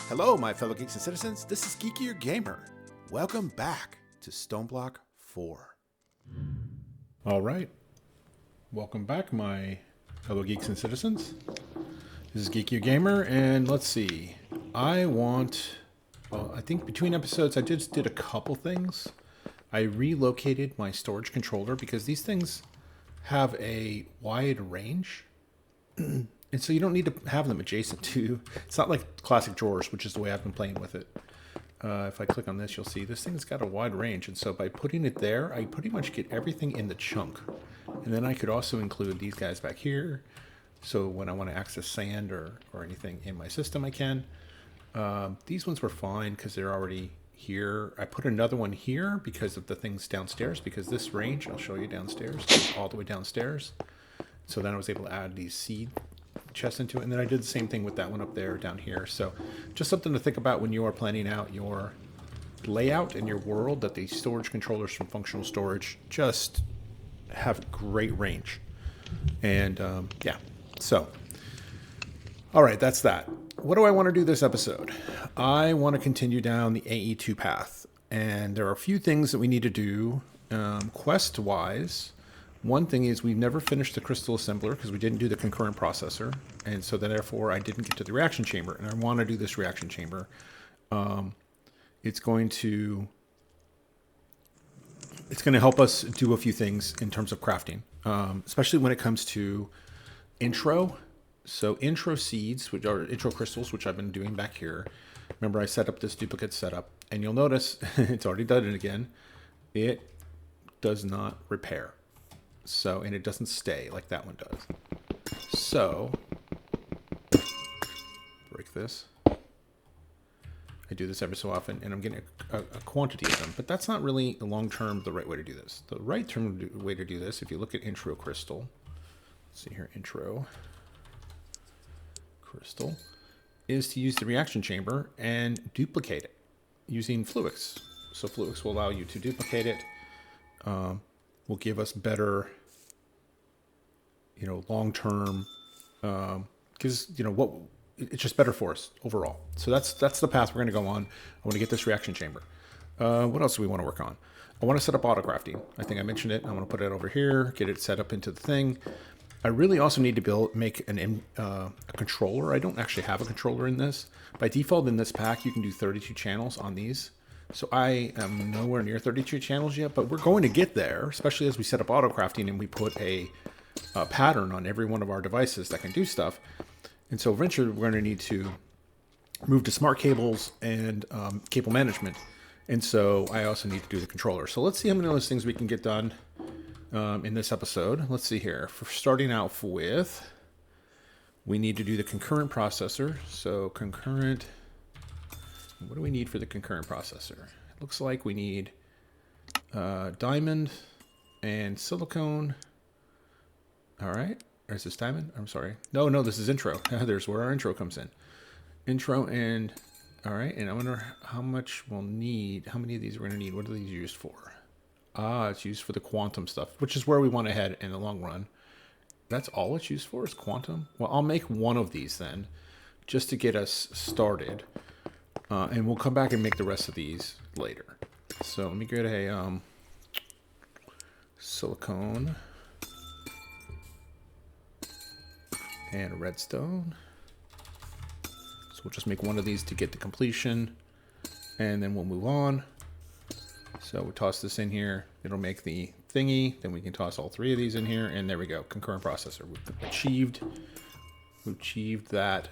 Hello, my fellow geeks and citizens. This is Geekier Gamer. Welcome back to StoneBlock 4. All right. Welcome back, my fellow geeks and citizens. This is Geekier Gamer, and let's see. I think between episodes, I just did a couple things. I relocated my storage controller because these things have a wide range. And so you don't need to have them adjacent to. It's not like classic drawers, which is the way I've been playing with it. If I click on this, you'll see this thing's got a wide range. And so by putting it there, I pretty much get everything in the chunk. And then I could also include these guys back here. So when I want to access sand or anything in my system, I can. These ones were fine because they're already here. I put another one here because of the things downstairs, because this range, I'll show you downstairs, goes all the way downstairs. So then I was able to add these seed chests into it, and then I did the same thing with that one up there down here. So just something to think about when you are planning out your layout in your world, that these storage controllers from Functional Storage just have great range. And yeah, so all right, that's that. What do I want to do this episode? I want to continue down the AE2 path, and there are a few things that we need to do quest wise. One thing is we've never finished the crystal assembler because we didn't do the concurrent processor, and so then therefore I didn't get to the reaction chamber, and I want to do this reaction chamber. It's going to help us do a few things in terms of crafting, especially when it comes to intro. So intro seeds, which are intro crystals, which I've been doing back here. Remember, I set up this duplicate setup, and you'll notice it's already done it again. It does not repair. So, and it doesn't stay like that one does. So, break this. I do this every so often, and I'm getting a quantity of them, but that's not really long-term the right way to do this. The right-term way to do this, if you look at intro crystal, let's see here, intro crystal, is to use the reaction chamber and duplicate it using Fluix. So Fluix will allow you to duplicate it. Will give us better, long-term, because, it's just better for us overall. So that's the path we're going to go on. I want to get this reaction chamber. What else do we want to work on? I want to set up autocrafting. I think I mentioned it. I want to put it over here, get it set up into the thing. I really also need to make a controller. I don't actually have a controller in this. By default in this pack, you can do 32 channels on these. So I am nowhere near 32 channels yet, but we're going to get there, especially as we set up autocrafting and we put a pattern on every one of our devices that can do stuff. And so eventually we're going to need to move to smart cables and cable management. And so I also need to do the controller. So let's see how many of those things we can get done in this episode. Let's see here. For starting out with, we need to do the concurrent processor. So concurrent... What do we need for the concurrent processor? It looks like we need diamond and silicone. All right. Or is this diamond? I'm sorry. No, this is intro. There's where our intro comes in. Intro and... All right. And I wonder how much we'll need. How many of these we're going to need. What are these used for? It's used for the quantum stuff, which is where we want to head in the long run. That's all it's used for is quantum? Well, I'll make one of these then, just to get us started. And we'll come back and make the rest of these later. So let me get a silicone and a redstone. So we'll just make one of these to get the completion, and then we'll move on. So we toss this in here. It'll make the thingy. Then we can toss all three of these in here, and there we go. Concurrent processor. We've achieved that.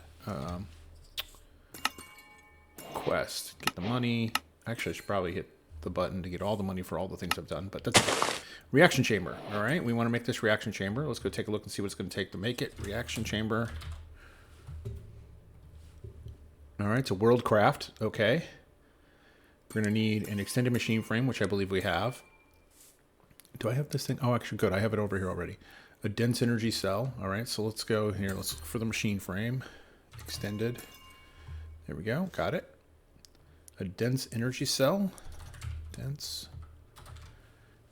Quest. Get the money. Actually, I should probably hit the button to get all the money for all the things I've done, but that's reaction chamber. All right, we want to make this reaction chamber. Let's go take a look and see what it's going to take to make it. Reaction chamber. All right, it's a world craft. Okay. We're going to need an extended machine frame, which I believe we have. Do I have this thing? Oh, actually, good. I have it over here already. A dense energy cell. All right, so let's go here. Let's look for the machine frame. Extended. There we go. Got it. A dense energy cell. Dense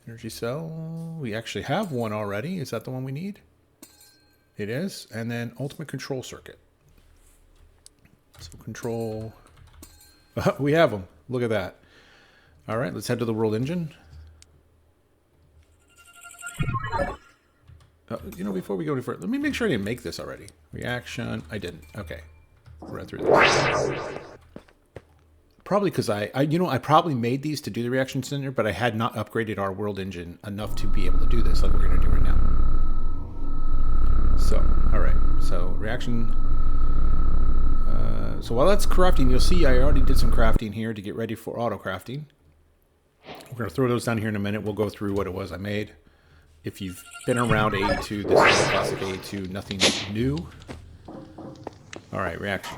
energy cell. We actually have one already. Is that the one we need? It is. And then ultimate control circuit. So control We have them. Look at that. All right, let's head to the world engine. Before we go any further, let me make sure I didn't make this already. Reaction, I didn't. Okay, run through this. Probably because I probably made these to do the reaction center, but I had not upgraded our world engine enough to be able to do this like we're going to do right now. So, all right. So reaction. So while that's crafting, you'll see I already did some crafting here to get ready for auto crafting. We're going to throw those down here in a minute. We'll go through what it was I made. If you've been around AE2, this is classic AE2, nothing new. All right, reaction.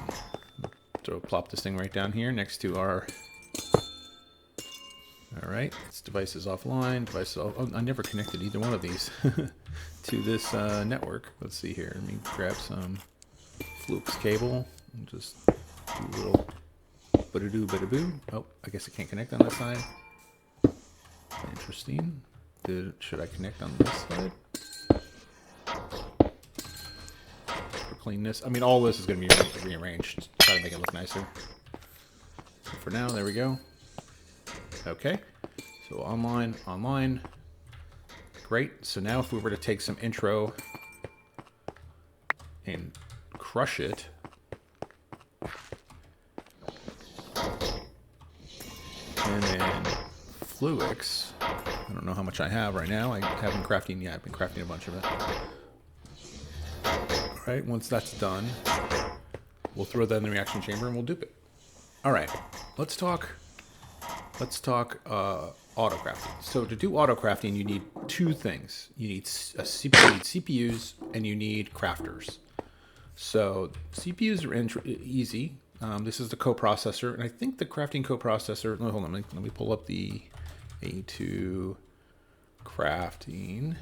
So plop this thing right down here next to our... All right, this device is offline. Device is off... Oh, I never connected either one of these to this network. Let's see here. Let me grab some Flux cable and just do a little ba-da-doo, ba-da-boo. Oh, I guess I can't connect on that side. Interesting. Should I connect on this side? For cleanness. I mean, all this is going to be rearranged to try to make it look nicer. So for now, there we go. Okay. So online. Great. So now if we were to take some intro and crush it. And then Fluix. I don't know how much I have right now. I haven't crafting yet. I've been crafting a bunch of it. All right, once that's done, we'll throw that in the reaction chamber and we'll dupe it. All right, let's talk auto crafting. So to do auto crafting, you need two things. You need CPUs and you need crafters. So CPUs are easy. This is the coprocessor, and I think the crafting coprocessor. Hold on, let me pull up the AE2 crafting.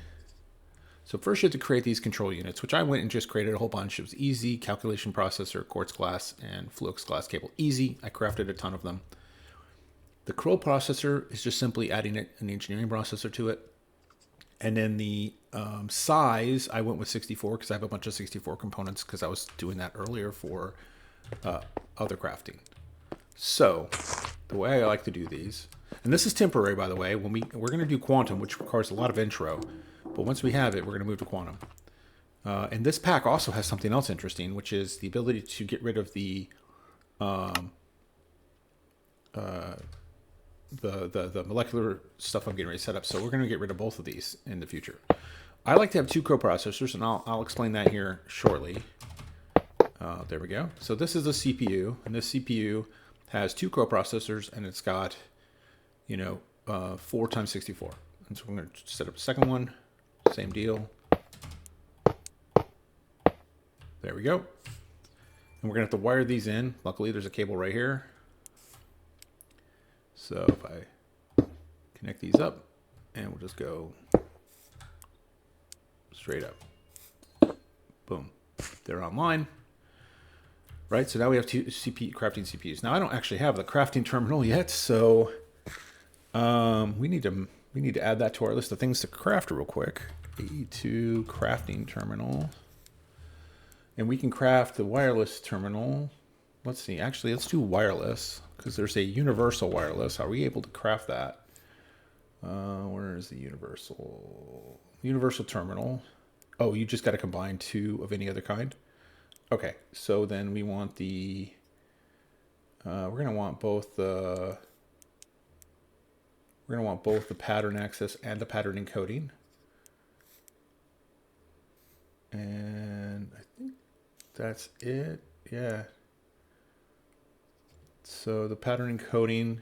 So first you have to create these control units, which I went and just created a whole bunch. It was easy. Calculation processor, quartz glass, and Flux glass cable. Easy. I crafted a ton of them. The Crow processor is just simply adding an engineering processor to it. And then the size, I went with 64 because I have a bunch of 64 components because I was doing that earlier for other crafting. So the way I like to do these, and this is temporary, by the way. We're going to do quantum, which requires a lot of intro. But once we have it, we're going to move to quantum. And this pack also has something else interesting, which is the ability to get rid of the molecular stuff I'm getting ready to set up. So we're going to get rid of both of these in the future. I like to have two coprocessors, and I'll explain that here shortly. There we go. So this is a CPU, and this CPU has two coprocessors, and it's got 4 times 64. And so we're going to set up a second one. Same deal. There we go. And we're going to have to wire these in. Luckily, there's a cable right here. So if I connect these up, and we'll just go straight up. Boom. They're online. Right, so now we have two crafting CPUs. Now I don't actually have the crafting terminal yet, so we need to add that to our list of things to craft real quick. AE2 crafting terminal, and we can craft the wireless terminal. Let's see. Actually, let's do wireless because there's a universal wireless. Are we able to craft that? Where is the universal terminal? Oh, you just got to combine two of any other kind. Okay, so then we want the, we're going to want both the pattern access and the pattern encoding. And I think that's it. Yeah. So the pattern encoding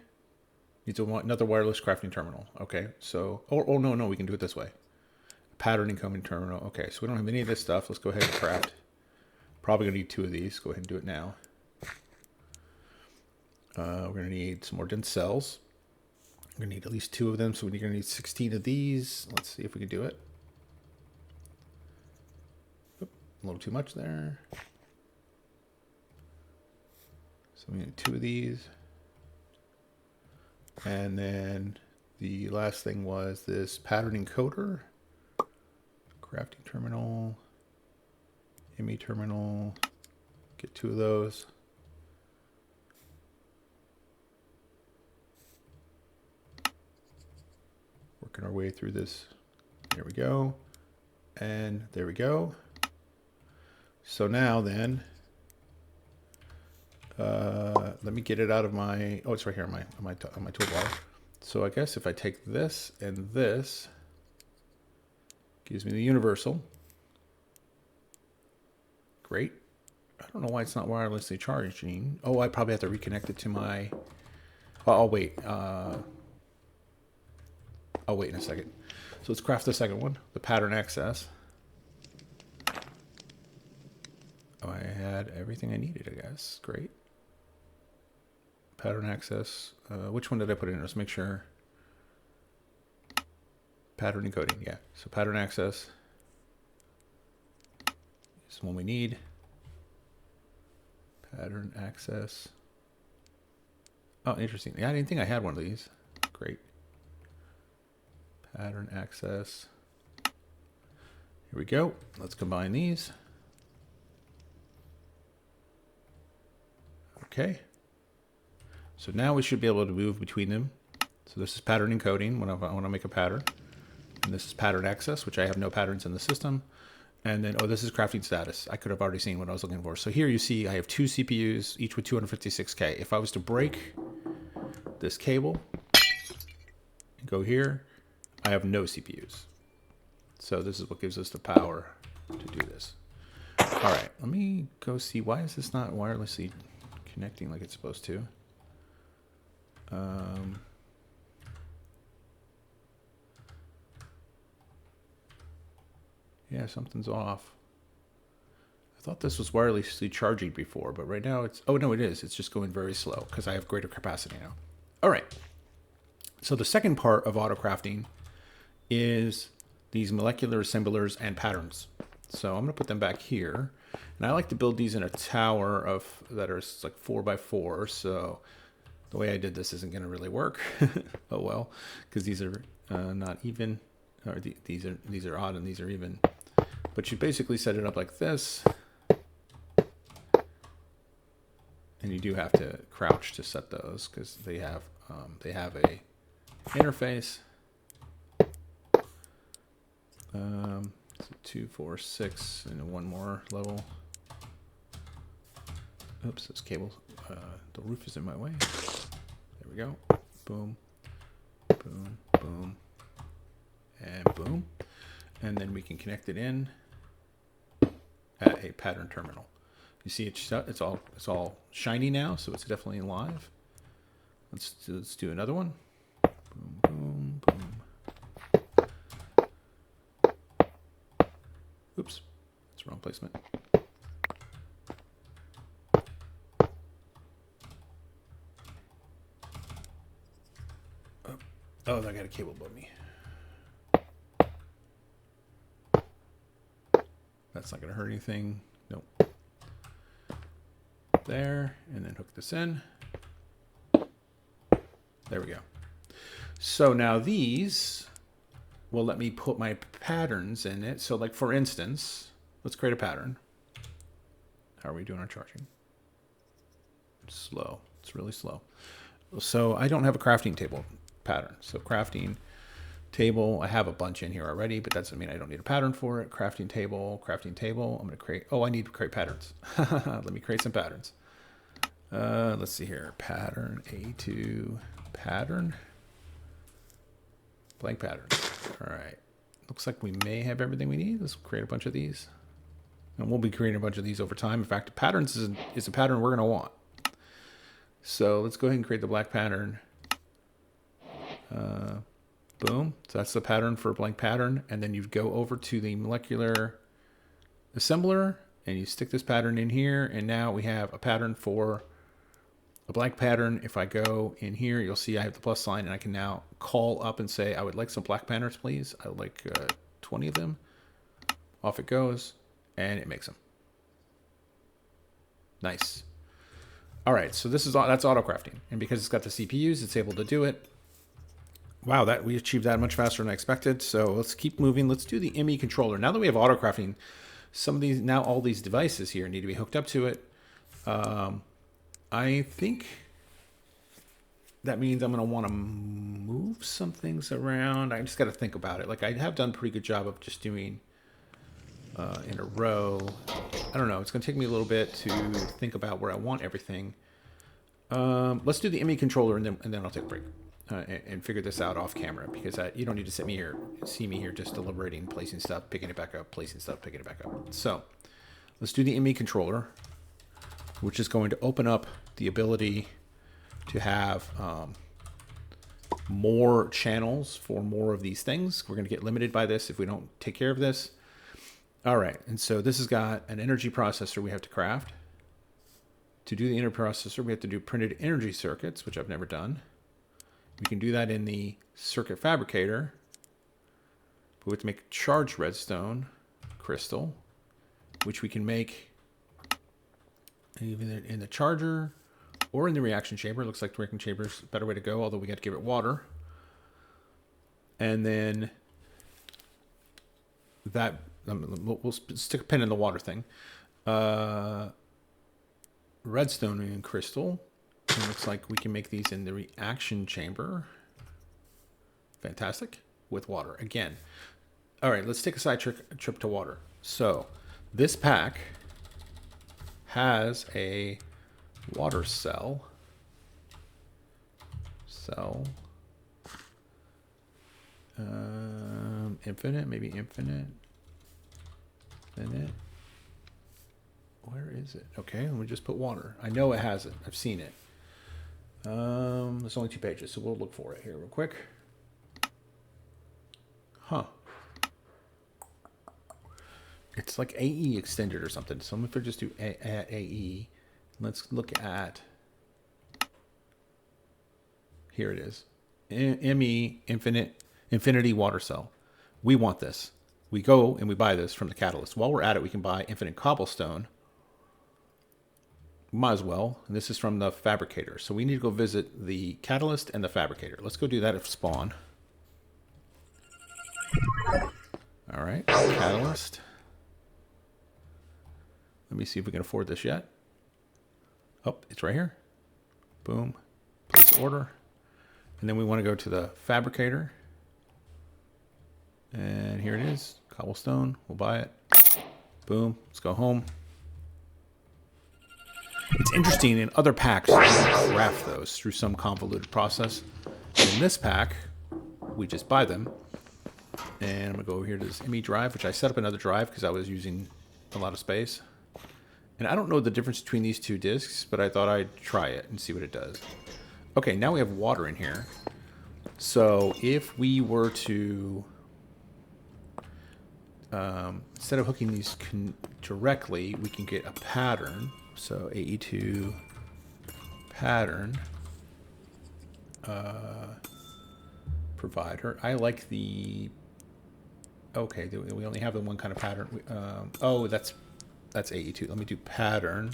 needs another wireless crafting terminal. Okay, so, oh no, we can do it this way. Pattern encoding terminal. Okay, so we don't have any of this stuff. Let's go ahead and craft. Probably going to need 2 of these. Go ahead and do it now. We're going to need some more dense cells. We're going to need at least 2 of them, so we're going to need 16 of these. Let's see if we can do it. Oop, a little too much there. So we need 2 of these. And then the last thing was this pattern encoder. Crafting terminal. ME terminal, get 2 of those. Working our way through this. There we go. And there we go. So now then, let me get it out of my, oh, it's right here on my toolbar. So I guess if I take this and this, gives me the universal. Great. I don't know why it's not wirelessly charging. Oh, I probably have to reconnect it to my, oh, I'll wait. I'll wait in a second. So let's craft the second one, the pattern access. Oh, I had everything I needed, I guess. Great. Pattern access. Which one did I put in? Let's make sure. Pattern encoding, yeah. So pattern access is the one we need. Pattern access. Oh, interesting. Yeah, I didn't think I had one of these. Great. Pattern access. Here we go. Let's combine these. Okay. So now we should be able to move between them. So this is pattern encoding when I want to make a pattern. And this is pattern access, which I have no patterns in the system. And then, oh, this is crafting status. I could have already seen what I was looking for. So here you see I have 2 CPUs, each with 256K. If I was to break this cable and go here, I have no CPUs. So this is what gives us the power to do this. All right, let me go see. Why is this not wirelessly connecting like it's supposed to? Yeah, something's off. I thought this was wirelessly charging before, but right now it's, oh no, it is. It's just going very slow because I have greater capacity now. All right. So the second part of autocrafting is these molecular assemblers and patterns. So I'm going to put them back here. And I like to build these in a tower of that are like 4x4. So the way I did this isn't going to really work. Oh well, because these are not even, or these are odd and these are even. But you basically set it up like this. And you do have to crouch to set those because they have a interface. So 2, 4, 6, and one more level. Oops, this cable, the roof is in my way. There we go. Boom, boom, boom, and boom. And then we can connect it in at a pattern terminal. You see, it's all shiny now, so it's definitely live. Let's do another one. Boom, boom, boom. Oops, that's the wrong placement. Oh, I got a cable above me. That's not going to hurt anything. Nope. There, and then hook this in. There we go. So now these will let me put my patterns in it. So like for instance, let's create a pattern. How are we doing on charging? It's slow. It's really slow. So I don't have a crafting table pattern. So crafting table, I have a bunch in here already, but that doesn't mean I don't need a pattern for it. Crafting table. I'm going to create, oh, I need to create patterns. Let me create some patterns. Let's see here. Pattern, AE2, pattern, blank pattern. All right. Looks like we may have everything we need. Let's create a bunch of these. And we'll be creating a bunch of these over time. In fact, patterns is a pattern we're going to want. So let's go ahead and create the black pattern. Boom. So that's the pattern for a blank pattern. And then you go over to the molecular assembler and you stick this pattern in here. And now we have a pattern for a blank pattern. If I go in here, you'll see I have the plus sign and I can now call up and say, I would like some black patterns, please. I would like 20 of them. Off it goes and it makes them. Nice. All right. So that's autocrafting. And because it's got the CPUs, it's able to do it. Wow, that we achieved that much faster than I expected. So let's keep moving. Let's do the ME controller. Now that we have autocrafting, all these devices here need to be hooked up to it. I think that means I'm going to want to move some things around. I just got to think about it. Like I have done a pretty good job of just doing in a row. I don't know. It's going to take me a little bit to think about where I want everything. Let's do the ME controller and then I'll take a break and figure this out off camera because you don't need to see me here just deliberating, placing stuff, picking it back up, placing stuff, picking it back up. So let's do the ME controller, which is going to open up the ability to have more channels for more of these things. We're going to get limited by this if we don't take care of this. All right, and so this has got an energy processor we have to craft. To do the energy processor, we have to do printed energy circuits, which I've never done. We can do that in the circuit fabricator. But we have to make charged redstone crystal, which we can make either in the charger or in the reaction chamber. It looks like the reaction chamber is a better way to go, although we got to give it water. And then that, we'll stick a pin in the water thing. Redstone and crystal. It looks like we can make these in the reaction chamber. Fantastic. With water again. All right, let's take a side trip to water. So this pack has a water cell. Infinite, maybe infinite. Where is it? Okay, let me just put water. I know it has it. I've seen it. There's only 2 pages, so we'll look for it here real quick. Huh. It's like AE extended or something. So I'm going to just do AE. Let's look at... Here it is. ME Infinity Water Cell. We want this. We go and we buy this from the Catalyst. While we're at it, we can buy Infinite Cobblestone. Might as well. And this is from the Fabricator. So we need to go visit the Catalyst and the Fabricator. Let's go do that at spawn. All right, Catalyst. Let me see if we can afford this yet. Oh, it's right here. Boom. Place order. And then we want to go to the Fabricator. And here it is. Cobblestone. We'll buy it. Boom. Let's go home. It's interesting, in other packs, you can craft those through some convoluted process. In this pack, we just buy them. And I'm going to go over here to this ME drive, which I set up another drive because I was using a lot of space. And I don't know the difference between these 2 disks, but I thought I'd try it and see what it does. Okay, now we have water in here. So if we were to... instead of hooking these directly, we can get a pattern. So AE2 pattern provider. I like the... Okay, we only have the one kind of pattern. Oh, that's AE2. Let me do pattern.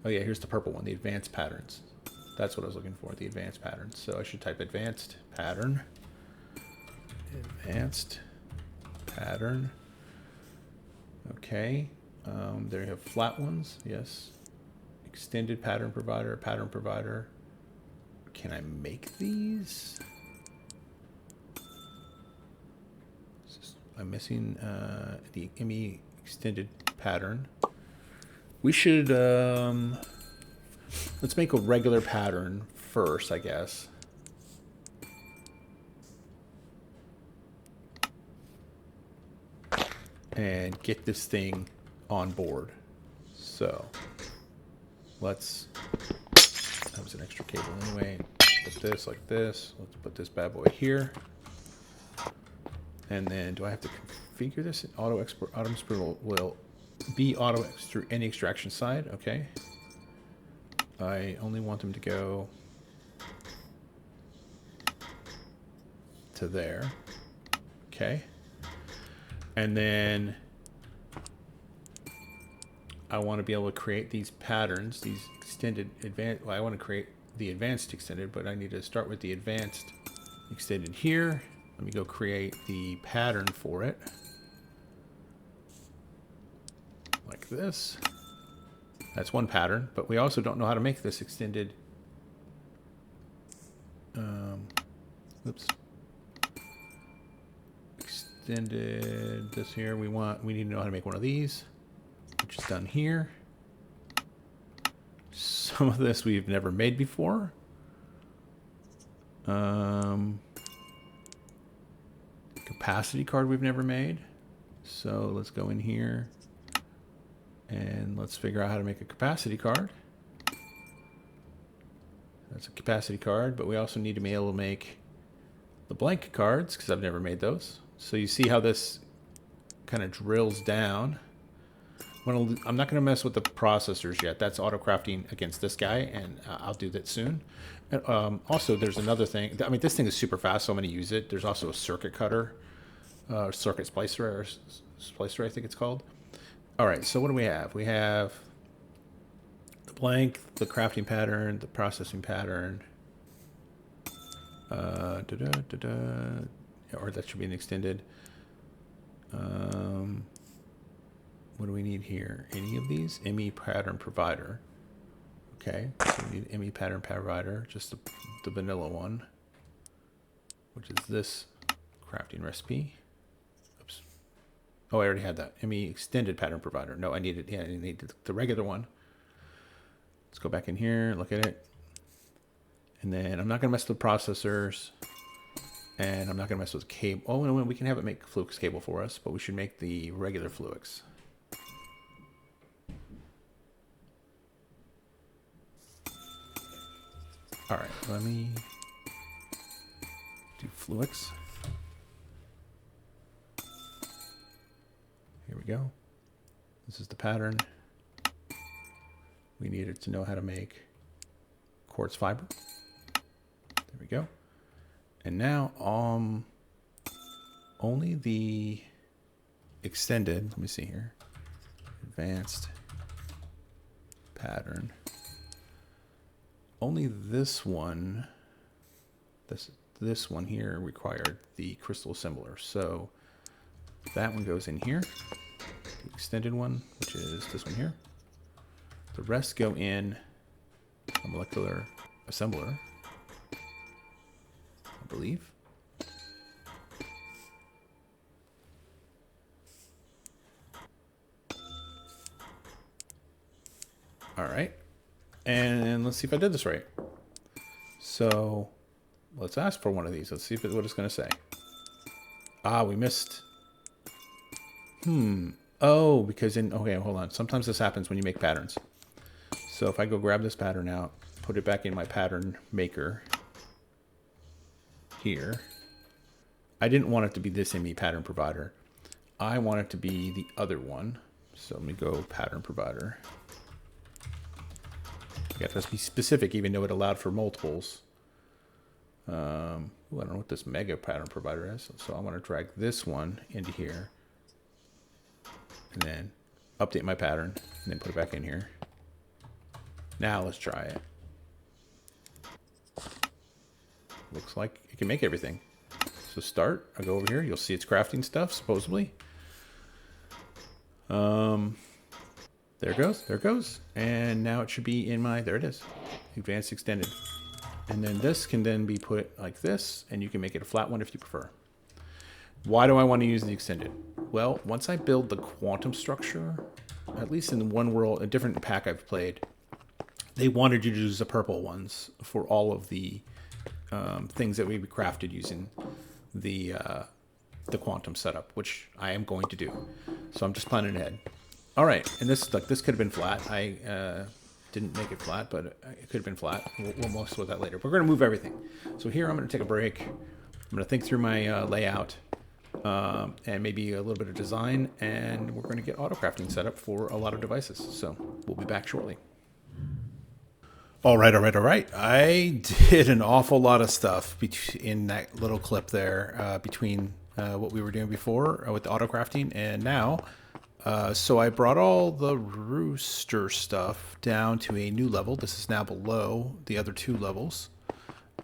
Oh yeah, here's the purple one, the advanced patterns. That's what I was looking for, the advanced patterns. So I should type advanced pattern. Advanced pattern. Okay. There you have flat ones, yes. Extended pattern provider, pattern provider. Can I make these? I'm missing the ME extended pattern. We should, let's make a regular pattern first, I guess. And get this thing on board. So, let's, that was an extra cable anyway. Put this like this. Let's put this bad boy here. And then, do I have to configure this? Auto export will be auto through any extraction side. Okay. I only want them to go to there. Okay. And then I want to be able to create these patterns, these extended advanced. Well, I want to create the advanced extended, but I need to start with the advanced extended here. Let me go create the pattern for it. like this. That's one pattern, but we also don't know how to make this extended. Oops. Extended this here. We need to know how to make one of these, which is done here. Some of this we've never made before. Capacity card we've never made. So let's go in here and let's figure out how to make a capacity card. That's a capacity card, but we also need to be able to make the blank cards because I've never made those. So you see how this kind of drills down. I'm not going to mess with the processors yet. That's autocrafting against this guy, and I'll do that soon. And, also, there's another thing. I mean, this thing is super fast, so I'm going to use it. There's also a circuit cutter, circuit splicer, I think it's called. All right, so what do we have? We have the blank, the crafting pattern, the processing pattern. Or that should be an extended. What do we need here? Any of these? ME pattern provider. Okay, so we need ME pattern provider, just the vanilla one, which is this crafting recipe. Oops. Oh, I already had that. ME extended pattern provider. No, I needed, yeah, I need the regular one. Let's go back in here, look at it. And then I'm not going to mess with the processors. And I'm not going to mess with cable. Oh, no, we can have it make Fluix cable for us, but we should make the regular Fluix. All right, let me do Fluix. Here we go. This is the pattern. We needed to know how to make quartz fiber. There we go. And now, only the extended, let me see here, advanced pattern. Only this one, this one here required the crystal assembler. So that one goes in here, the extended one, which is this one here. The rest go in a molecular assembler, I believe. All right. And let's see if I did this right. So let's ask for one of these. Let's see what it's going to say. Ah, we missed. Oh, because okay, hold on. Sometimes this happens when you make patterns. So if I go grab this pattern out, put it back in my pattern maker here. I didn't want it to be this ME pattern provider. I want it to be the other one. So let me go pattern provider. You have to be specific, even though it allowed for multiples. I don't know what this mega pattern provider is. So I want to drag this one into here. And then update my pattern. And then put it back in here. Now let's try it. Looks like it can make everything. So start. I'll go over here. You'll see it's crafting stuff, supposedly. There it goes. There it goes. And now it should be in my, there it is. Advanced extended. And then this can then be put like this, and you can make it a flat one if you prefer. Why do I want to use the extended? Well, once I build the quantum structure, at least in one world, a different pack I've played, they wanted you to use the purple ones for all of the things that we crafted using the quantum setup, which I am going to do. So I'm just planning ahead. All right, and this could have been flat. I didn't make it flat, but it could have been flat. We'll mess with that later. We're going to move everything. So here I'm going to take a break. I'm going to think through my layout and maybe a little bit of design, and we're going to get autocrafting set up for a lot of devices. So we'll be back shortly. All right. I did an awful lot of stuff in that little clip there between what we were doing before with the autocrafting and now. So I brought all the rooster stuff down to a new level. This is now below the other two levels.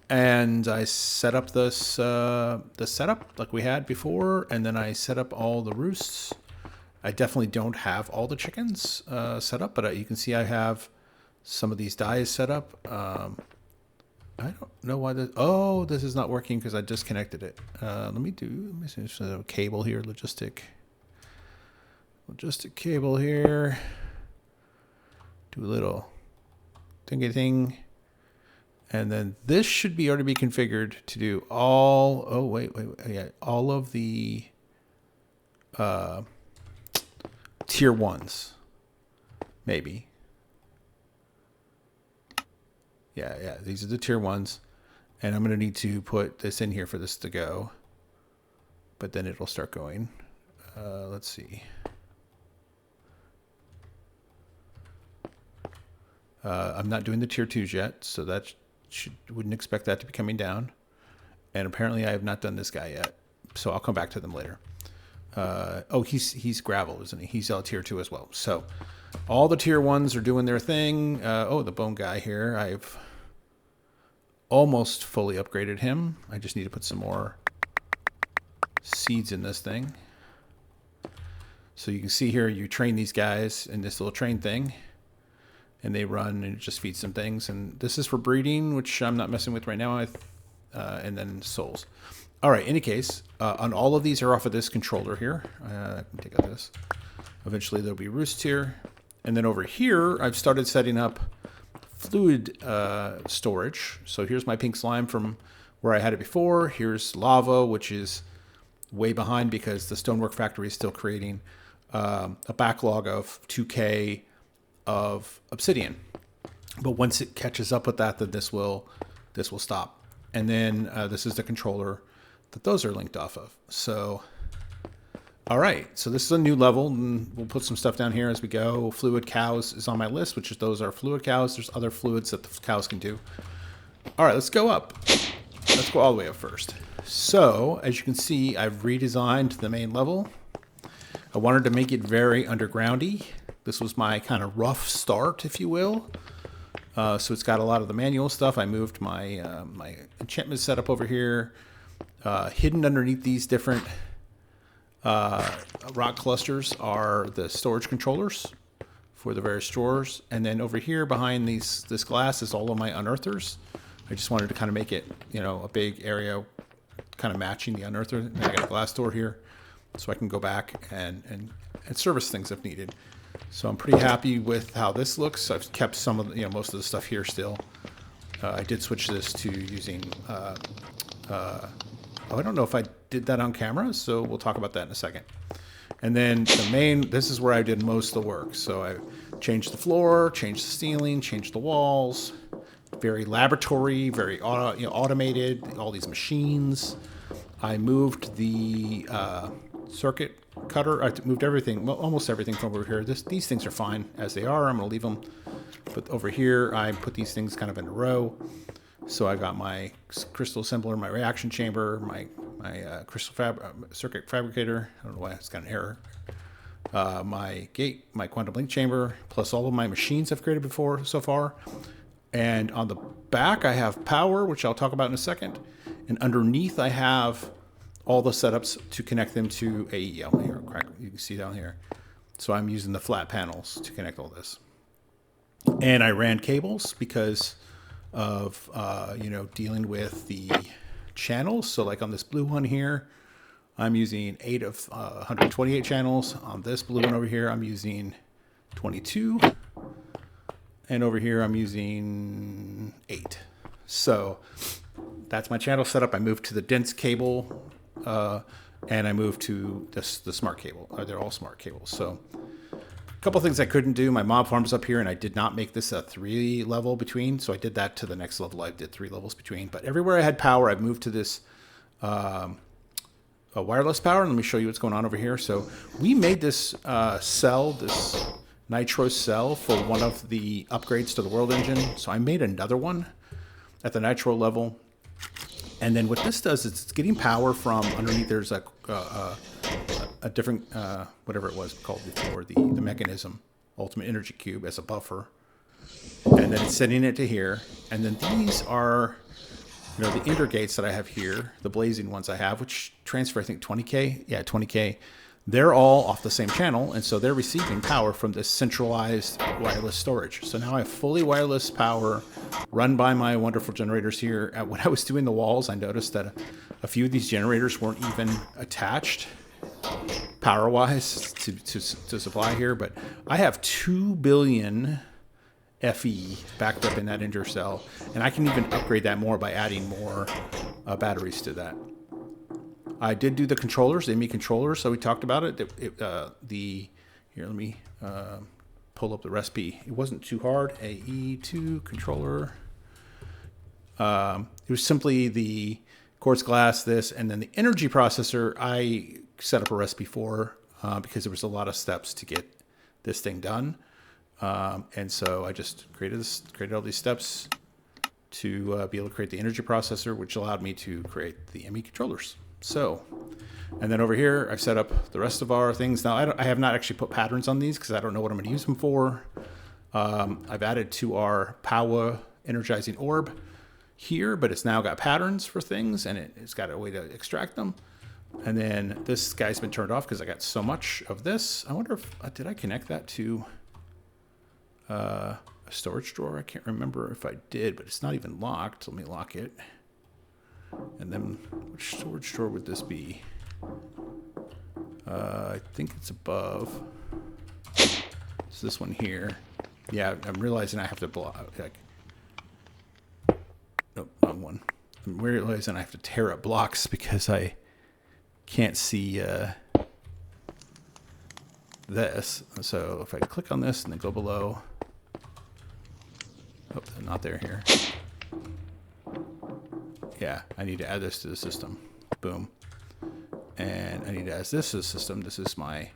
And I set up this the setup like we had before, and then I set up all the roosts. I definitely don't have all the chickens set up, but you can see I have some of these dies set up. I don't know why this. Oh, this is not working because I disconnected it. Let me see a cable here. Logistic cable here. Do a little thingy thing, and then this should be already be configured to do all. Oh wait, yeah, all of the tier 1s, maybe. Yeah, these are the tier 1s. And I'm going to need to put this in here for this to go. But then it'll start going. Let's see. I'm not doing the tier 2s yet, so that wouldn't expect that to be coming down. And apparently I have not done this guy yet, so I'll come back to them later. Oh, he's gravel, isn't he? He's tier 2 as well. So all the tier 1s are doing their thing. Oh, the bone guy here, I've almost fully upgraded him. I just need to put some more seeds in this thing. So you can see here, you train these guys in this little train thing, and they run and it just feeds them things. And this is for breeding, which I'm not messing with right now. And then souls. All right, in any case, on all of these are off of this controller here. I can take out this. Eventually there'll be roosts here. And then over here, I've started setting up fluid storage. So here's my pink slime from where I had it before. Here's lava, which is way behind because the stonework factory is still creating a backlog of 2K of obsidian. But once it catches up with that, then this will stop. And then this is the controller that those are linked off of. So, all right. So this is a new level, and we'll put some stuff down here as we go. Fluid cows is on my list, which is those are fluid cows. There's other fluids that the cows can do. All right, let's go up. Let's go all the way up first. So, as you can see, I've redesigned the main level. I wanted to make it very undergroundy. This was my kind of rough start, if you will. So it's got a lot of the manual stuff. I moved my my enchantment setup over here. Hidden underneath these different rock clusters are the storage controllers for the various drawers. And then over here behind this glass is all of my unearthers. I just wanted to kind of make it, a big area kind of matching the unearther. And I got a glass door here so I can go back and service things if needed. So I'm pretty happy with how this looks. I've kept some of most of the stuff here still. I did switch this to using I don't know if I did that on camera, so we'll talk about that in a second. And then this is where I did most of the work. So I changed the floor, changed the ceiling, changed the walls. Very laboratory, very automated, all these machines. I moved the circuit cutter. I moved everything, almost everything from over here. These things are fine as they are. I'm going to leave them. But over here, I put these things kind of in a row. So I got my crystal assembler, my reaction chamber, my crystal circuit fabricator. I don't know why it's got an error. My gate, my quantum link chamber, plus all of my machines I've created before so far. And on the back, I have power, which I'll talk about in a second. And underneath, I have all the setups to connect them to AE. Here, you can see down here. So I'm using the flat panels to connect all this. And I ran cables because of dealing with the channels. So like on this blue one here, I'm using 8 of 128 channels. On this blue one over here, I'm using 22. And over here, I'm using 8. So that's my channel setup. I moved to the dense cable, and I moved to the smart cable. They're all smart cables. So a couple things I couldn't do. My mob farm's up here, and I did not make this a 3 level between. So I did that to the next level. I did 3 levels between. But everywhere I had power, I've moved to this a wireless power. And let me show you what's going on over here. So we made this cell, this nitro cell, for one of the upgrades to the world engine. So I made another one at the nitro level. And then what this does is it's getting power from underneath. There's a different, whatever it was called before, the mechanism, ultimate energy cube as a buffer. And then it's sending it to here. And then these are, the inner gates that I have here, the blazing ones I have, which transfer, I think, 20K. Yeah, 20K. they're all off the same channel, and so they're receiving power from this centralized wireless storage. So now I have fully wireless power run by my wonderful generators here. When I was doing the walls, I noticed that a few of these generators weren't even attached power-wise to supply here, but I have 2 billion FE backed up in that intercell, and I can even upgrade that more by adding more batteries to that. I did do the controllers, the ME controllers, so we talked about it. Here, let me pull up the recipe. It wasn't too hard. AE2 controller. It was simply the quartz glass, this, and then the energy processor I set up a recipe for because there was a lot of steps to get this thing done. And so I just created all these steps to be able to create the energy processor, which allowed me to create the ME controllers. So, and then over here, I've set up the rest of our things. Now, I have not actually put patterns on these because I don't know what I'm going to use them for. I've added to our power energizing orb here, but it's now got patterns for things, and it's got a way to extract them. And then this guy's been turned off because I got so much of this. I wonder if, did I connect that to a storage drawer? I can't remember if I did, but it's not even locked. Let me lock it. And then which storage drawer would this be? I think it's above. It's this one here. Yeah, I'm realizing I have to block. Nope, wrong one. I'm realizing I have to tear up blocks because I can't see this. So if I click on this and then go below. Oh, they're not there here. Yeah, I need to add this to the system. Boom. And I need to add this to the system. This is my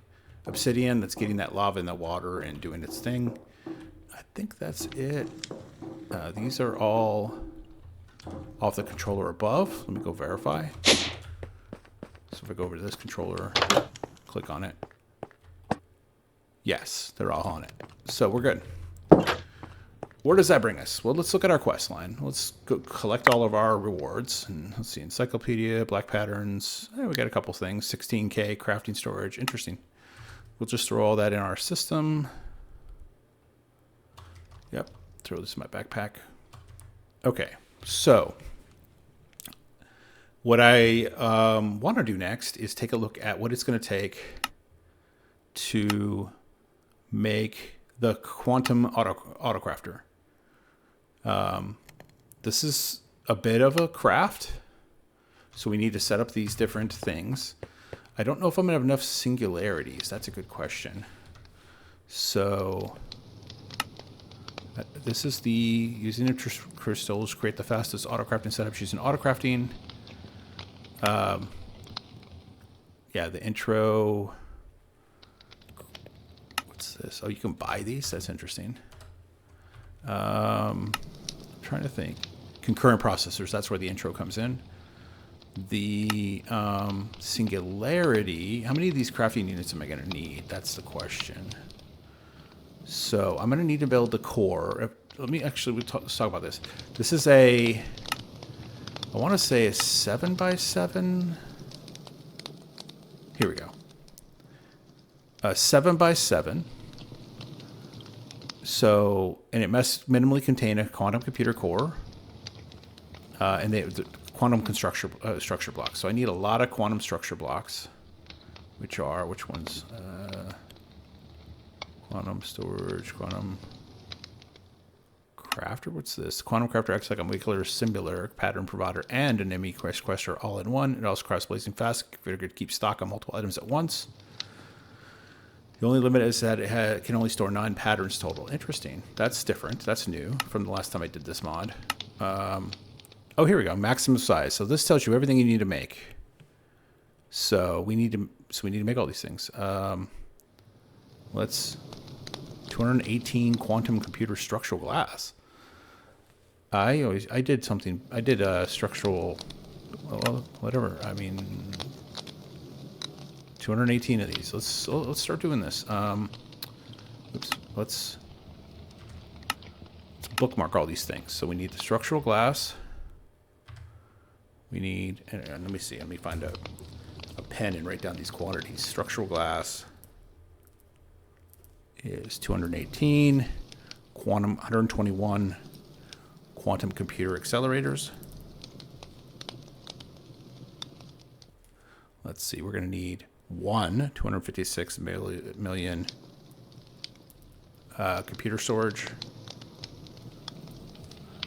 obsidian that's getting that lava in the water and doing its thing. I think that's it. These are all off the controller above. Let me go verify. So if I go over to this controller, click on it. Yes, they're all on it. So we're good. Where does that bring us? Well, let's look at our quest line. Let's go collect all of our rewards. And let's see, encyclopedia, black patterns. We got a couple things. 16K, crafting storage. Interesting. We'll just throw all that in our system. Yep, throw this in my backpack. Okay, so what I want to do next is take a look at what it's going to take to make the quantum autocrafter. This is a bit of a craft, so we need to set up these different things. I don't know if I'm gonna have enough singularities. That's a good question. So this is the using crystals create the fastest autocrafting setup using autocrafting. Yeah, the intro. What's this? Oh, you can buy these. That's interesting. Trying to think. Concurrent processors, that's where the intro comes in. The singularity, how many of these crafting units am I going to need? That's the question. So I'm going to need to build the core. Let me actually, let's talk about this. This is I want to say a 7x7. Here we go. A 7x7. So, and it must minimally contain a quantum computer core, and the quantum structure blocks. So I need a lot of quantum structure blocks, which ones? Quantum storage, quantum crafter. What's this? Quantum crafter acts like a molecular similar pattern provider and an ME quester all in one. It also crafts blazing fast, configured to keep stock on multiple items at once. The only limit is that it can only store 9 patterns total. Interesting. That's different. That's new from the last time I did this mod. Oh, here we go. Maximum size. So this tells you everything you need to make. So we need to make all these things. Let's 218 quantum computer structural glass. I did structural, well, whatever. I mean, 218 of these. Let's start doing this. Oops. Let's bookmark all these things. So we need the structural glass. We need. Let me see. Let me find out. a pen and write down these quantities. Structural glass is 218, quantum 121, quantum computer accelerators. Let's see, we're going to need 256 million computer storage.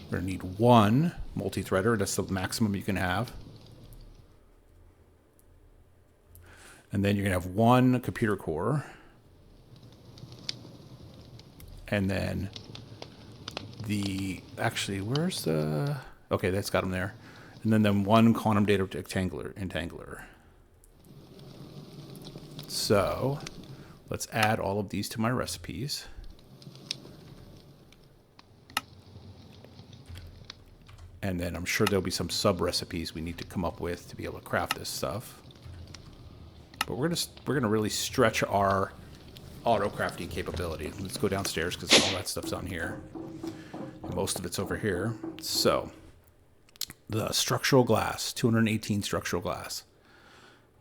We're going to need 1 multi-threader. That's the maximum you can have. And then you're going to have 1 computer core. And then actually, where's the... Okay, that's got them there. And then 1 quantum data entangler. So let's add all of these to my recipes. And then I'm sure there'll be some sub-recipes we need to come up with to be able to craft this stuff. But we're gonna really stretch our auto-crafting capability. Let's go downstairs because all that stuff's on here. Most of it's over here. So the structural glass, 218 structural glass.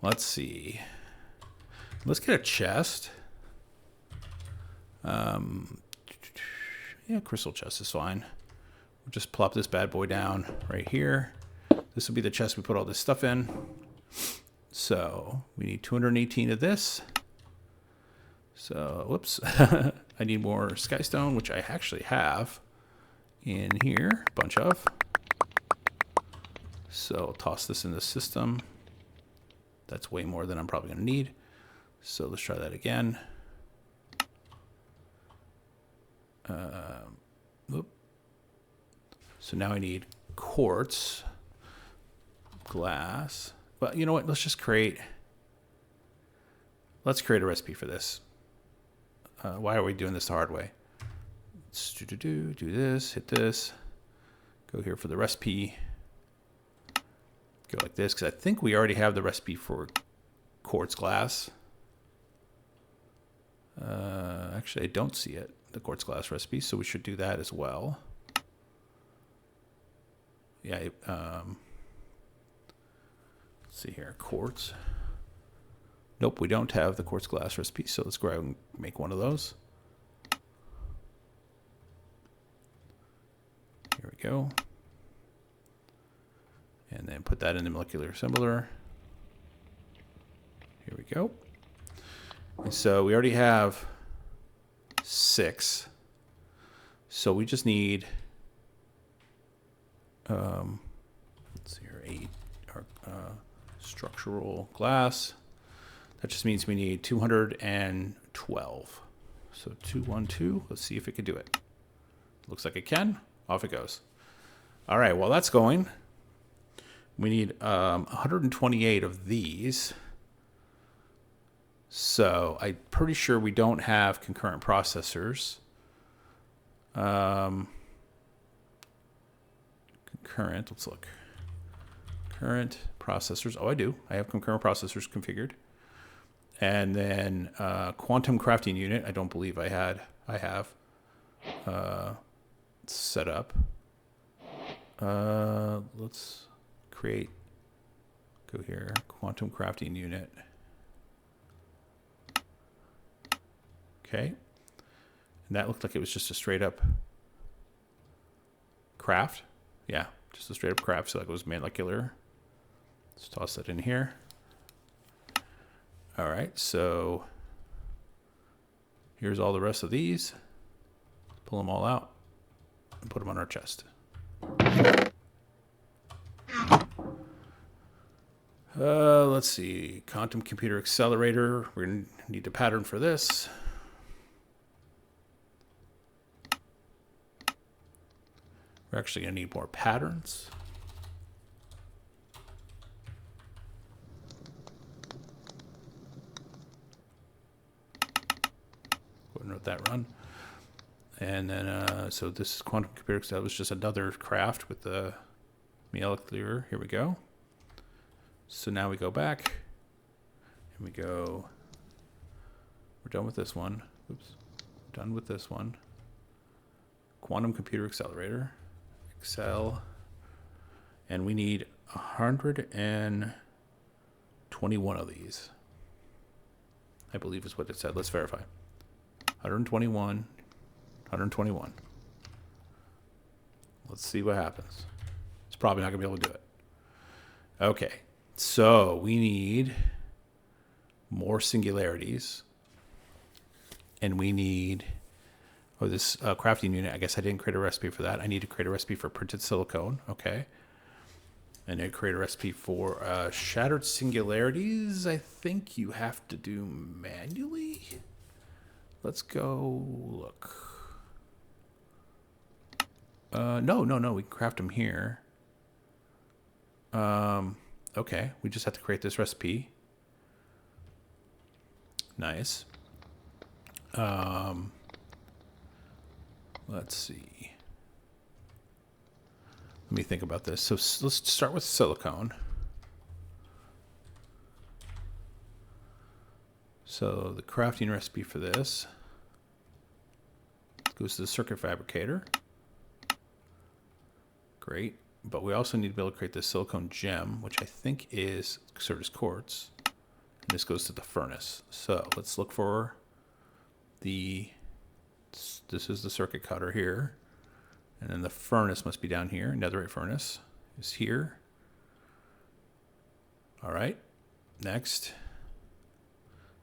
Let's see. Let's get a chest. Yeah, crystal chest is fine. We'll just plop this bad boy down right here. This will be the chest we put all this stuff in. So we need 218 of this. So, whoops. I need more skystone, which I actually have in here, a bunch of. So I'll toss this in the system. That's way more than I'm probably going to need. So let's try that again. Whoop. So now I need quartz, glass. But you know what? Let's create a recipe for this. Why are we doing this the hard way? Let's do this, hit this, go here for the recipe, go like this, because I think we already have the recipe for quartz glass. Actually, I don't see it, the quartz glass recipe, so we should do that as well. Yeah, let's see here, quartz. Nope, we don't have the quartz glass recipe, so let's go ahead and make one of those. Here we go. And then put that in the molecular assembler. Here we go. And so we already have 6. So we just need, let's see here, 8 structural glass. That just means we need 212. So 212, let's see if it can do it. Looks like it can. Off it goes. All right, while that's going, we need 128 of these. So I'm pretty sure we don't have concurrent processors. Concurrent, let's look. Current processors. Oh, I do. I have concurrent processors configured. And then quantum crafting unit. I don't believe I have set up. Let's create. Go here. Quantum crafting unit. Okay. And that looked like it was just a straight up craft. Yeah, just a straight up craft. So that goes molecular. Let's toss that in here. All right, so here's all the rest of these. Pull them all out and put them on our chest. Let's see, quantum computer accelerator. We're gonna need a pattern for this. We're actually gonna need more patterns. Let that run. And then, so this is quantum computer. That was just another craft with the molecular. Here we go. So now we go back and we go, we're done with this one. Oops. Done with this one. Quantum computer accelerator. Excel. And we need 100 and 21 of these. I believe is what it said. Let's verify. 121. 121. Let's see what happens. It's probably not going to be able to do it. Okay. So we need more singularities. And we need... Oh, this crafting unit. I guess I didn't create a recipe for that. I need to create a recipe for printed silicone. Okay. And then create a recipe for shattered singularities. I think you have to do manually. Let's go look. No. We can craft them here. Okay. We just have to create this recipe. Nice. Let's see. Let me think about this. So let's start with silicone. So the crafting recipe for this goes to the circuit fabricator. Great. But we also need to be able to create this silicone gem, which I think is Certus quartz. And this goes to the furnace. So let's look for the... This is the circuit cutter here. And then the furnace must be down here. Netherite furnace is here. All right. Next.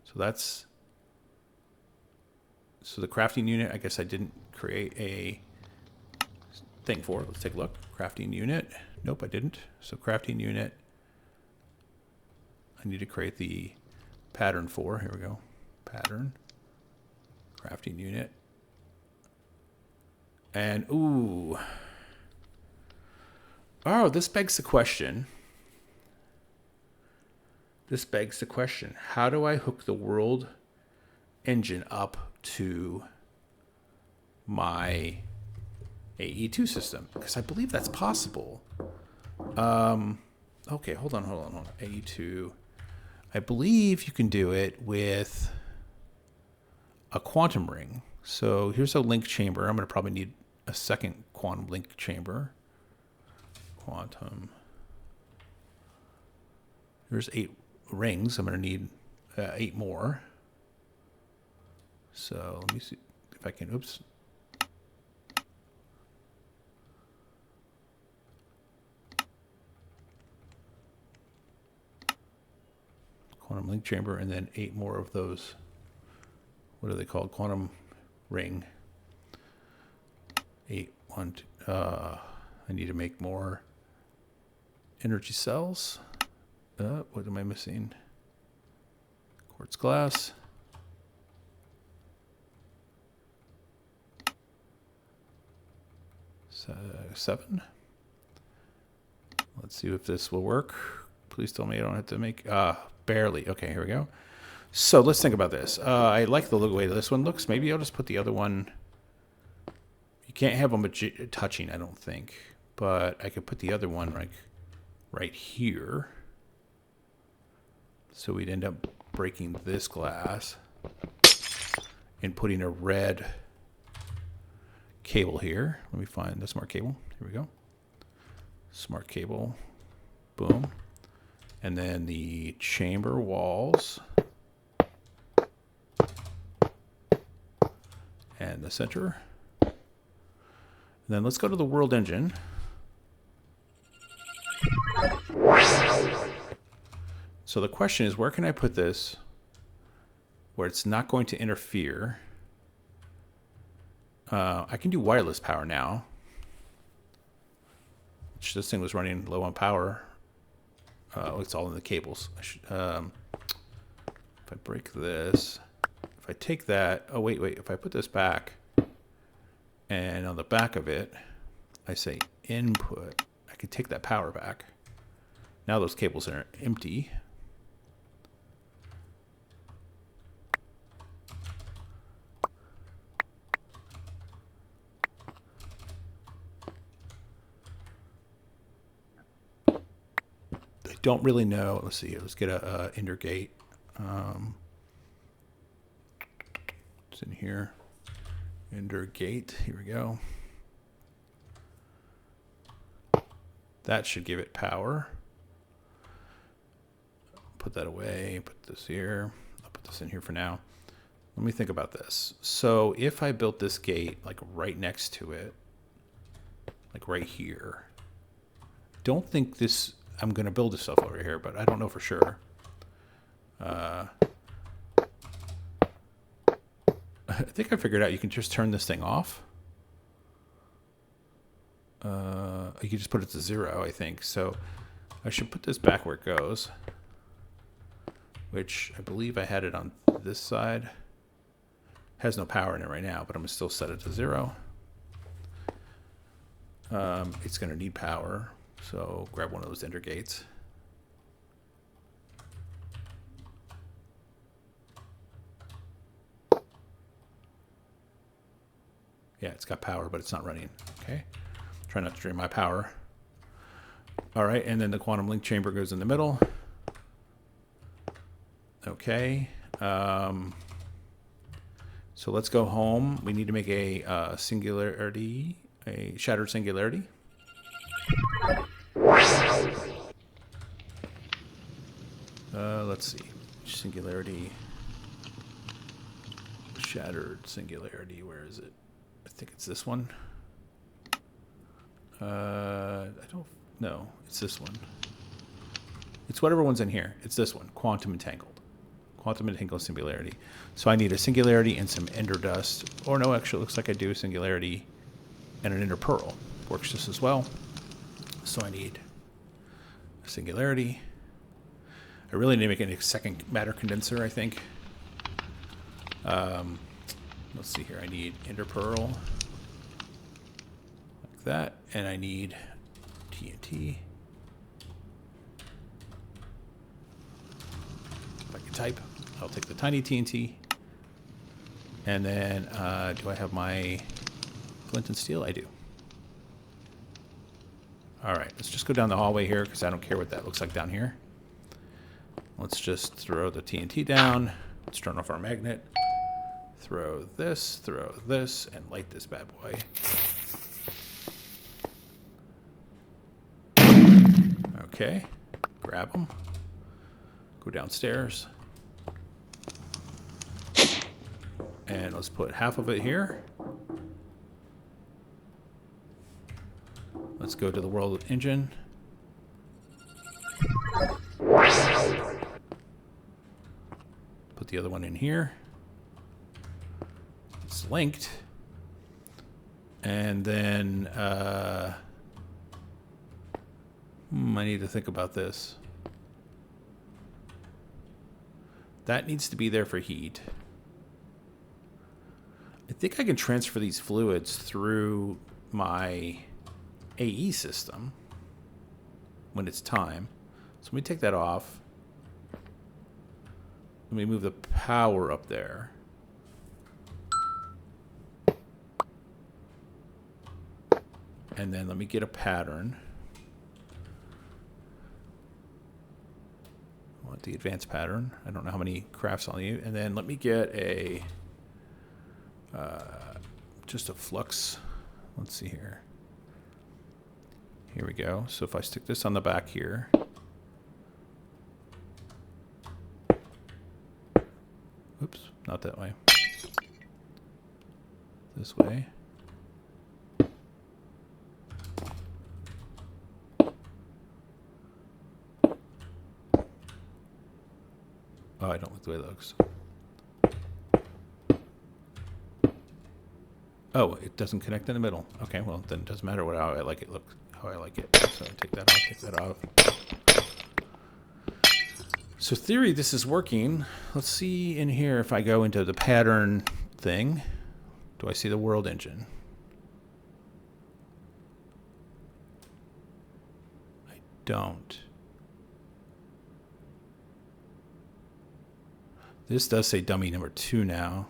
So that's... So the crafting unit, I guess I didn't create a thing for it. Let's take a look. Crafting unit. Nope, I didn't. So crafting unit. I need to create the pattern for. Here we go. Pattern. Crafting unit. And, ooh. Oh, this begs the question. This begs the question. How do I hook the world engine up to my AE2 system? Because I believe that's possible. Okay, hold on. AE2. I believe you can do it with a quantum ring. So here's a link chamber. I'm going to probably need a second quantum link chamber. Quantum. There's 8 rings. I'm going to need 8 more. So let me see if I can, oops. Quantum link chamber, and then 8 more of those. What are they called? Quantum ring. 8, 1, 2. I need to make more energy cells. What am I missing? Quartz glass. So, 7. Let's see if this will work. Please tell me I don't have to make... barely. Okay, here we go. So let's think about this. I like the way this one looks. Maybe I'll just put the other one... You can't have them touching, I don't think. But I could put the other one like right here. So we'd end up breaking this glass and putting a red cable here. Let me find the smart cable. Here we go. Smart cable. Boom. And then the chamber walls. And the center. And then let's go to the world engine. So the question is, where can I put this where it's not going to interfere? I can do wireless power now. Which this thing was running low on power. It's all in the cables. I should, if I break this, if I take that, oh wait, if I put this back, and on the back of it, I say input, I can take that power back. Now those cables are empty. Don't really know. Let's see. Let's get a ender gate. It's in here. Ender gate. Here we go. That should give it power. put that away, put this here. I'll put this in here for now. Let me think about this. So if I built this gate like right next to it, like right here, don't think this, I'm going to build this stuff over here, but I don't know for sure. I think I figured out you can just turn this thing off. You can just put it to 0, I think. So I should put this back where it goes, which I believe I had it on this side. Has no power in it right now, but I'm going to still set it to 0. It's going to need power, so grab one of those ender gates. Yeah, it's got power, but it's not running. Okay. Try not to drain my power. All right, and then the quantum link chamber goes in the middle. Okay. So let's go home. We need to make a singularity, a shattered singularity. Let's see. Singularity. Shattered singularity. Where is it? I think it's this one. I don't know. It's this one. It's whatever one's in here. It's this one. Quantum entangled. Quantum entangled singularity. So I need a singularity and some ender dust. Or no, actually, it looks like I do a singularity and an ender pearl. Works just as well. So I need a singularity. I really need to make a second matter condenser, I think. Let's see here. I need ender pearl. Like that. And I need TNT. If I can type, I'll take the tiny TNT. And then, do I have my flint and steel? I do. All right, let's just go down the hallway here because I don't care what that looks like down here. Let's just throw the TNT down. Let's turn off our magnet. Throw this, and light this bad boy. Okay, grab them. Go downstairs. And let's put half of it here. Let's go to the world engine. Put the other one in here. It's linked. And then I need to think about this. That needs to be there for heat. I think I can transfer these fluids through my AE system when it's time. So let me take that off. Let me move the power up there. And then let me get a pattern. I want the advanced pattern. I don't know how many crafts I'll need. And then let me get a just a flux. Let's see here. Here we go. So if I stick this on the back here. Oops, not that way. This way. Oh, I don't like the way it looks. Oh, it doesn't connect in the middle. Okay, well, then it doesn't matter how I like it looks. How I like it. So take that off, take that off. So theory, this is working. Let's see in here if I go into the pattern thing. Do I see the world engine? I don't. This does say dummy number 2 now,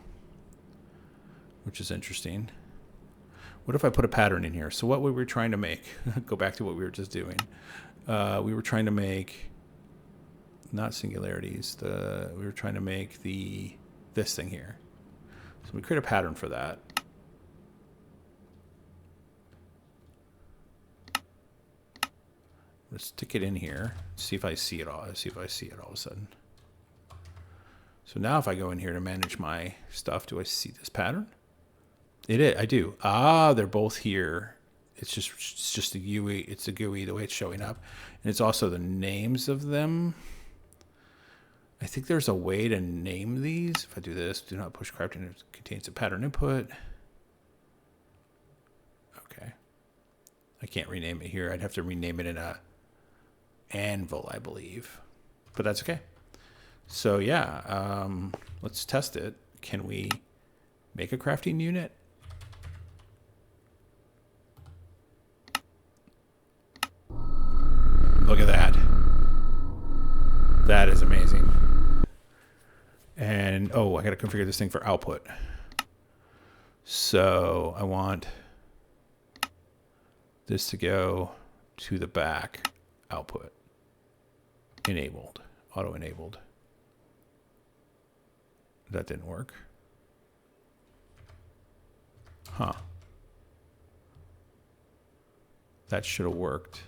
which is interesting. What if I put a pattern in here? So what we were trying to make, go back to what we were just doing. We were trying to make, not singularities, we were trying to make this thing here. So we create a pattern for that. Let's stick it in here. See if I see it all. See if I see it all of a sudden. So now if I go in here to manage my stuff, do I see this pattern? It is. I do. Ah, they're both here. It's just a GUI. It's a GUI the way it's showing up, and it's also the names of them. I think there's a way to name these. If I do this, do not push crafting. It contains a pattern input. Okay. I can't rename it here. I'd have to rename it in a anvil, I believe, but that's okay. So yeah, let's test it. Can we make a crafting unit? Look at that. That is amazing. And, oh, I got to configure this thing for output. So I want this to go to the back output. Enabled, auto-enabled. That didn't work. Huh. That should have worked.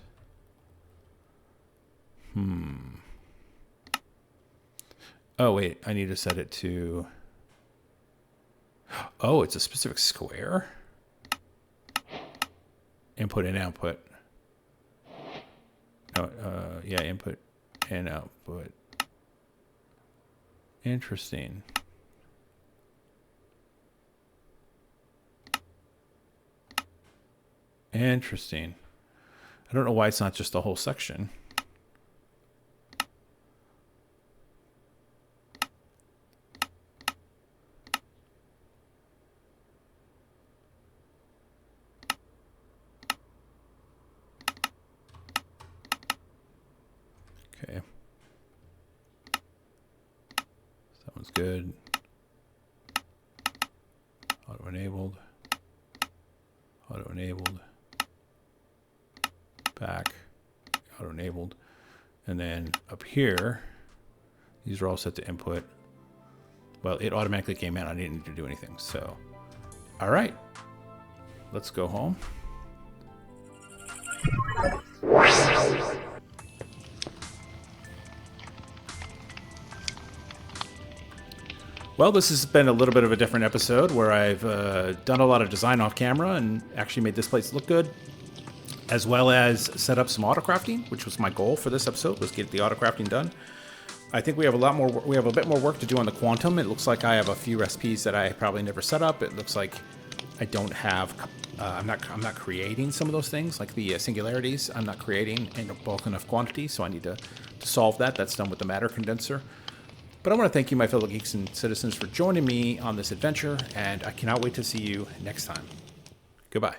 Oh, wait, I need to set it to... Oh, it's a specific square? Input and output. Oh, yeah, input and output. Interesting. Interesting. I don't know why it's not just the whole section. Okay. That one's good. Auto-enabled. Auto-enabled. Back. Auto-enabled. And then up here, these are all set to input. Well, it automatically came in. I didn't need to do anything. So, all right. Let's go home. Well, this has been a little bit of a different episode where I've done a lot of design off camera and actually made this place look good, as well as set up some autocrafting, which was my goal for this episode, was get the autocrafting done. I think we have a bit more work to do on the quantum. It looks like I have a few recipes that I probably never set up. It looks like I don't have, I'm not creating some of those things, like the singularities. I'm not creating in a bulk enough quantity, so I need to solve that. That's done with the matter condenser. But I want to thank you, my fellow geeks and citizens, for joining me on this adventure, and I cannot wait to see you next time. Goodbye.